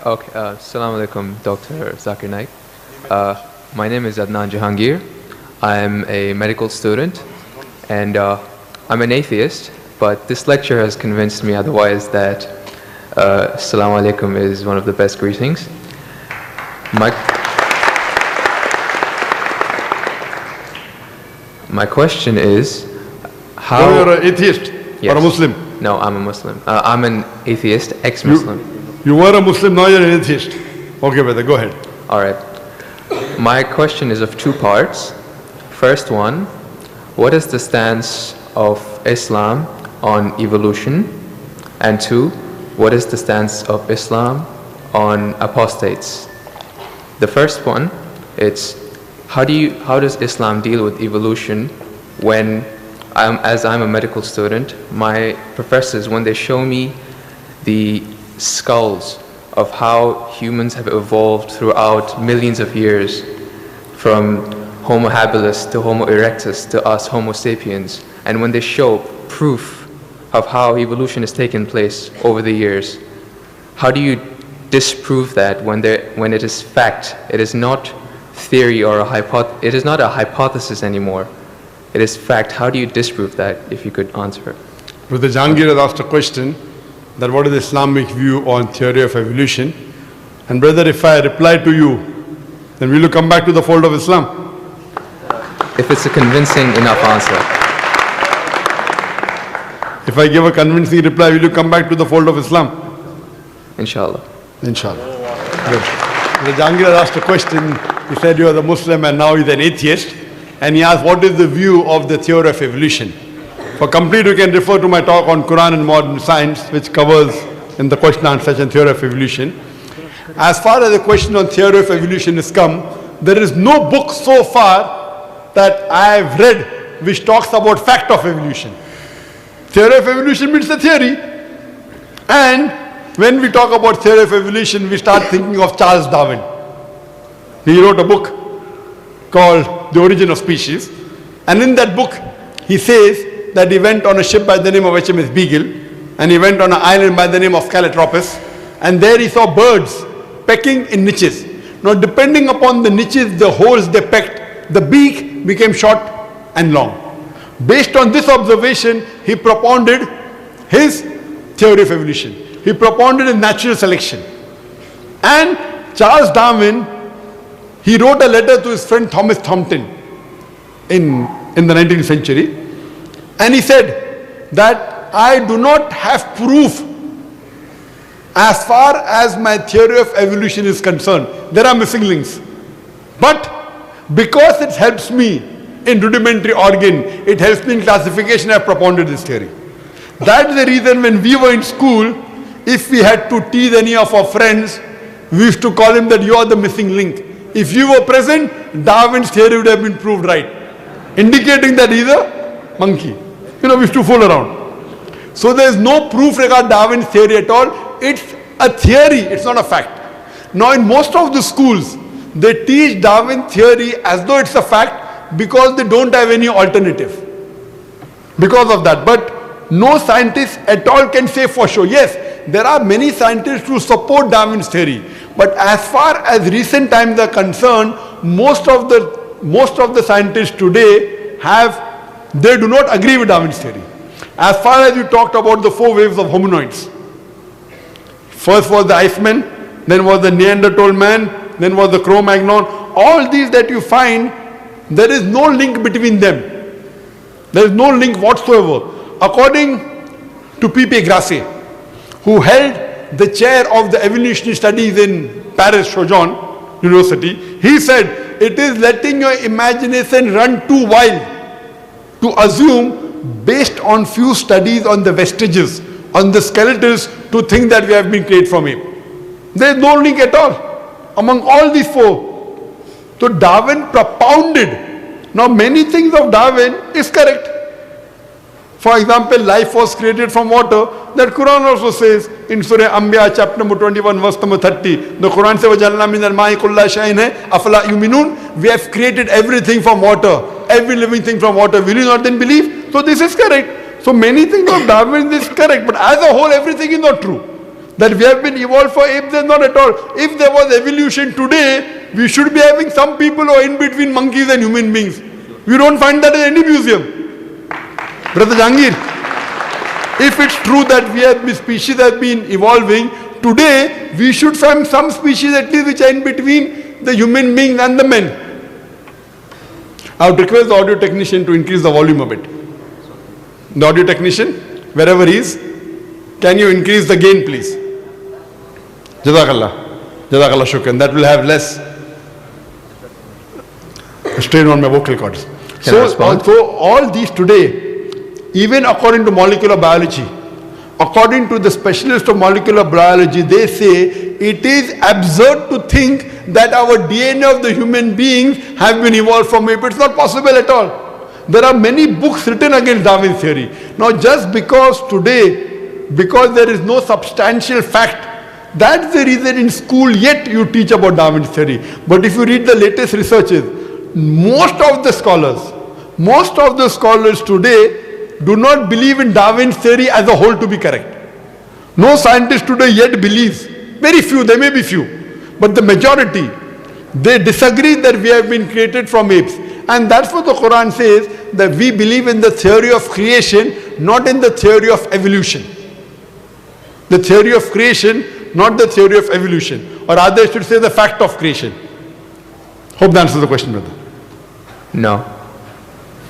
Okay, Assalamu alaikum, Dr. Zakir Naik. My name is Adnan Jahangir. I'm a medical student and I'm an atheist, but this lecture has convinced me otherwise that Assalamu alaikum is one of the best greetings. My question is, how... So you're an atheist Yes. or a Muslim? No, I'm a Muslim. I'm an atheist, ex-Muslim. You were a Muslim, now you're an atheist. Okay, brother, go ahead. All right. My question is of two parts. First one, what is the stance of Islam on evolution? And two, what is the stance of Islam on apostates? The first one, it's how does Islam deal with evolution when as I'm a medical student, my professors, when they show me the skulls of how humans have evolved throughout millions of years, from Homo habilis to Homo erectus to us Homo sapiens, and when they show proof of how evolution has taken place over the years, how do you disprove that when it is fact? It is not theory or it is not a hypothesis anymore. It is fact. How do you disprove that, if you could answer? Brother Jahangir has asked a question that what is the Islamic view on theory of evolution? And brother, if I reply to you, then will you come back to the fold of Islam? If it's a convincing enough answer. If I give a convincing reply, will you come back to the fold of Islam? Inshallah. Inshallah. Good. Brother Jahangir has asked a question. He said you are the Muslim and now he's an atheist. And he asked, what is the view of the theory of evolution? For complete, you can refer to my talk on Quran and modern science, which covers in the question and answer session theory of evolution. As far as the question on theory of evolution is come, there is no book so far that I have read which talks about fact of evolution. Theory of evolution means the theory. And when we talk about theory of evolution, we start thinking of Charles Darwin. He wrote a book called The Origin of Species. And in that book, he says that he went on a ship by the name of HMS Beagle, and he went on an island by the name of Calotropis, and there he saw birds pecking in niches. Now, depending upon the niches, the holes they pecked, the beak became short and long. Based on this observation, he propounded his theory of evolution. He propounded natural selection. And Charles Darwin, he wrote a letter to his friend Thomas Thompson in the 19th century, and he said that I do not have proof as far as my theory of evolution is concerned. There are missing links. But because it helps me in rudimentary organ, it helps me in classification, I have propounded this theory. That's the reason when we were in school, if we had to tease any of our friends, we used to call him that you are the missing link. If you were present, Darwin's theory would have been proved right, indicating that he's a monkey. We used to fool around. So there is no proof regarding Darwin's theory at all. It's a theory, it's not a fact. Now in most of the schools, they teach Darwin theory as though it's a fact because they don't have any alternative. Because of that. But no scientist at all can say for sure. Yes, there are many scientists who support Darwin's theory. But as far as recent times are concerned, most of the scientists today they do not agree with Darwin's theory. As far as you talked about the 4 waves of hominoids. First was the Iceman, then was the Neanderthal man, then was the Cro-Magnon. All these that you find, there is no link between them. There is no link whatsoever. According to P.P. Grassi, who held the chair of the evolutionary studies in Paris Sorbonne University, he said, it is letting your imagination run too wild to assume, based on few studies on the vestiges, on the skeletons, to think that we have been created from ape. There is no link at all among all these 4. So Darwin propounded. Now many things of Darwin is correct. For example, life was created from water. That Quran also says in Surah Anbiya chapter number 21 verse number 30. The Quran says, وَجَعَلْنَا مِنَ الْمَاءِ كُلَّ شَيْءٍ أَفَلَا يُؤْمِنُونَ. We have created everything from water. Every living thing from water. Will you not then believe? So this is correct. So many things of Darwin is correct. But as a whole, everything is not true. That we have been evolved for apes, there's not at all. If there was evolution today, we should be having some people who are in between monkeys and human beings. We don't find that in any museum. Brother Jangir, if it's true that species have been evolving, today we should find some species at least which are in between the human beings and the men. I would request the audio technician to increase the volume a bit. The audio technician, wherever he is, can you increase the gain please? Jazakallah. Jazakallah shukran. That will have less strain on my vocal cords. So all these today, even according to molecular biology, according to the specialists of molecular biology, they say it is absurd to think that our DNA of the human beings have been evolved from ape. It's not possible at all. There are many books written against Darwin's theory. Now just because today, because there is no substantial fact, that's the reason in school yet you teach about Darwin's theory. But if you read the latest researches, most of the scholars today do not believe in Darwin's theory as a whole to be correct. No scientist today yet believes. Very few, there may be few. But the majority, they disagree that we have been created from apes. And that's what the Quran says, that we believe in the theory of creation, not in the theory of evolution. The theory of creation, not the theory of evolution. Or rather, I should say the fact of creation. Hope that answers the question, brother. No.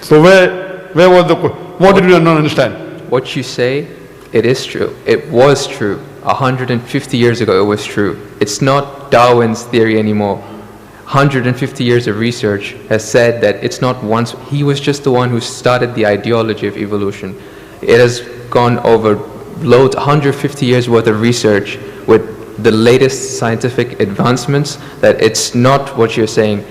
So where was the question? What did you not understand? What you say, it is true. It was true. 150 years ago it was true. It's not Darwin's theory anymore. 150 years of research has said that it's not once. He was just the one who started the ideology of evolution. It has gone over 150 years worth of research with the latest scientific advancements that it's not what you're saying.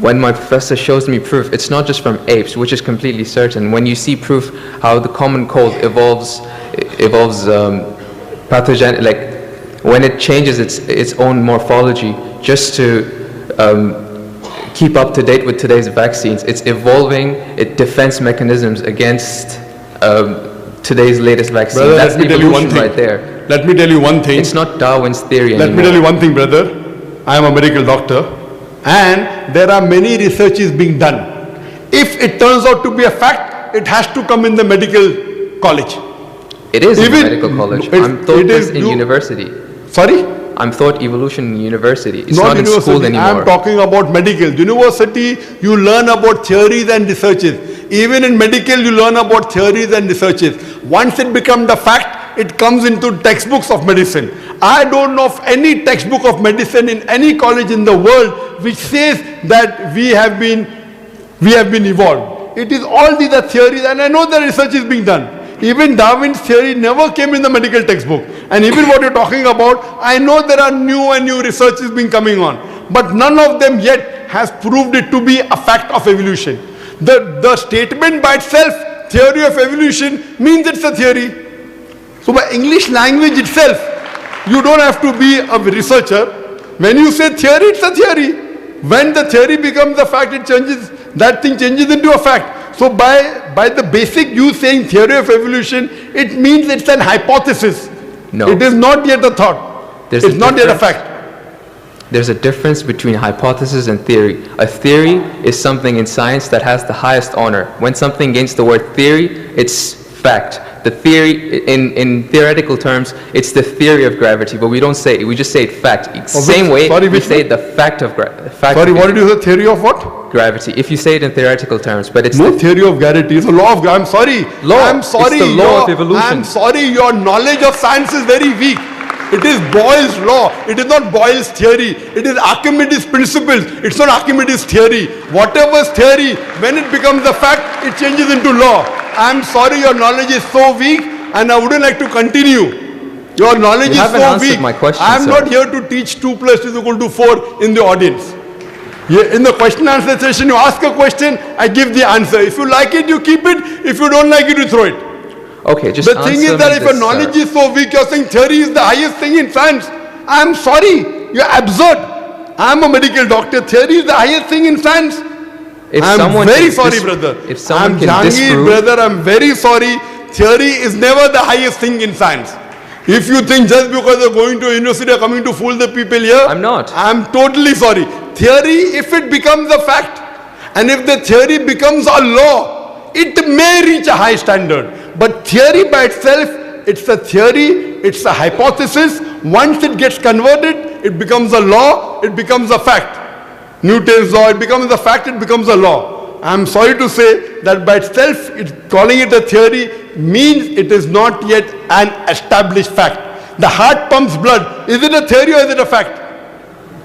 When my professor shows me proof, it's not just from apes, which is completely certain. When you see proof how the common cold evolves pathogen, like when it changes its own morphology just to keep up to date with today's vaccines, it's evolving its defense mechanisms against today's latest vaccine. Brother, that's evolution right there. Let me tell you one thing. It's not Darwin's theory anymore. Let me tell you one thing, brother. I am a medical doctor. And there are many researches being done. If it turns out to be a fact, it has to come in the medical college. It is in medical college. I'm taught this in university. Sorry? I'm taught evolution in university. It's not in school anymore. I'm talking about medical. University, you learn about theories and researches. Even in medical, you learn about theories and researches. Once it becomes the fact, it comes into textbooks of medicine. I don't know of any textbook of medicine in any college in the world which says that we have been evolved. It is all these are theories, and I know the research is being done. Even Darwin's theory never came in the medical textbook. And even what you're talking about, I know there are new and new researches being coming on. But none of them yet has proved it to be a fact of evolution. The statement by itself, theory of evolution, means it's a theory. So by English language itself, you don't have to be a researcher. When you say theory, it's a theory. When the theory becomes a fact, it changes, that thing changes into a fact. So by the basic you saying theory of evolution, it means it's an hypothesis. No. It is not yet a thought. It's not yet a fact. There's a difference between hypothesis and theory. A theory is something in science that has the highest honor. When something gains the word theory, it's fact. The theory, in theoretical terms, it's the theory of gravity, but we don't say it, we just say it fact. Same way we say the fact of gravity. Sorry, what did you say? Theory of what? Gravity. If you say it in theoretical terms, but it's no theory of gravity. It's a law of gravity. I'm sorry. I'm sorry. It's the law of evolution. I'm sorry. Your knowledge of science is very weak. It is Boyle's law. It is not Boyle's theory. It is Archimedes' principles. It's not Archimedes' theory. Whatever's theory, when it becomes a fact, it changes into law. I'm sorry, your knowledge is so weak, and I wouldn't like to continue. Your knowledge is so weak. My question, I'm not here to teach 2 + 2 = 4 in the audience. In the question and answer session, you ask a question, I give the answer. If you like it, you keep it. If you don't like it, you throw it. Okay, just the thing is that if your knowledge is so weak, you're saying theory is the highest thing in science. I'm sorry, you're absurd. I'm a medical doctor. Theory is the highest thing in science. I'm very sorry, brother. If someone I'm Jangir, brother. I'm very sorry. Theory is never the highest thing in science. If you think just because they're going to a university, they're coming to fool the people here, I'm not. I'm totally sorry. Theory, if it becomes a fact, and if the theory becomes a law, it may reach a high standard. But theory by itself, it's a theory, it's a hypothesis. Once it gets converted, it becomes a law, it becomes a fact. Newton's law, it becomes a fact, it becomes a law. I'm sorry to say that by itself, calling it a theory means it is not yet an established fact. The heart pumps blood. Is it a theory or is it a fact?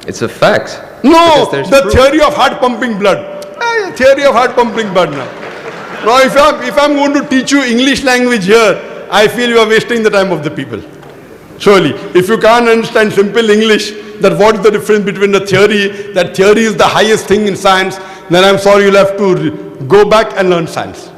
It's a fact. No, Because the proof. theory of heart pumping blood. Theory of heart pumping blood now. Now if I'm going to teach you English language here, I feel you are wasting the time of the people. Surely, if you can't understand simple English, that what is the difference between a theory, that theory is the highest thing in science, then I'm sorry, you'll have to go back and learn science.